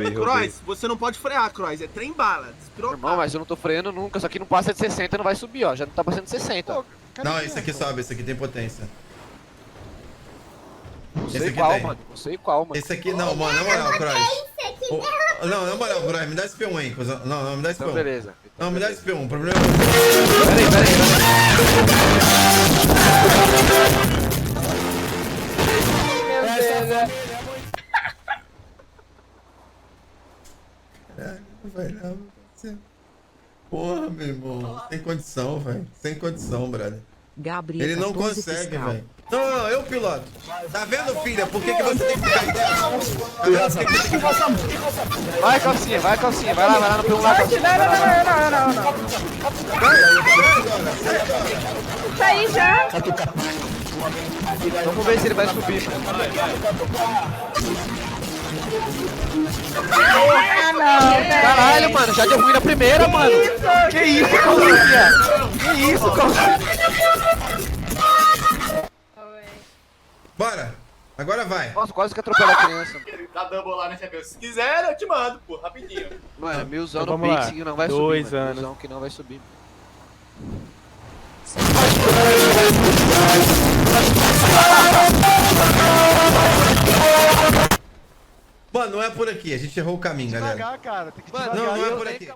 Roubei. Croix, você não pode frear, Croix. É trem bala. Irmão, mas eu não tô freando nunca. Só que não passa de 60, não vai subir, ó. Já não tá passando de 60. Pô, cadê Não, o esse aqui Bianca? sobe, esse aqui tem potência. Não esse sei aqui qual, tem. mano. Não sei qual, mano. Esse aqui não, mano, na moral, Croix. Não, na moral, Croix, me dá esse P1 aí. Não, me dá esse Então, P1. beleza. Então, Não, me dá beleza. esse P1. O problema é. Peraí. Caraca, não vai não, meu parceiro. Porra, meu irmão. Sem condição, velho. Sem condição, brother. Gabriel Ele não 14 consegue, fiscal. velho. Não, eu piloto. Tá vendo, filha? Por que você tem que ficar aí dentro? Tá vendo por que você tem que ficar? Vai, calcinha. Vai lá no P1 lá, calcinha. Não. Isso aí já. Vamos ver se ele vai subir, mano. Ah, não, velho. Caralho, mano, já deu ruim na primeira, mano. Que isso, calcinha? Que isso, calcinha? Bora. Agora vai. Nossa, quase que atropelou a criança. Dá double lá, né, Chapéu? Se quiser, eu te mando, pô, rapidinho. Mano, milzão Então no vamos lá. Pix que não vai 2 subir, mano. anos. Milzão que não vai subir. Mano, não é por aqui. A gente errou o caminho, galera. Devagar, cara. Tem que Mano, devagar. Não é eu por nem aqui.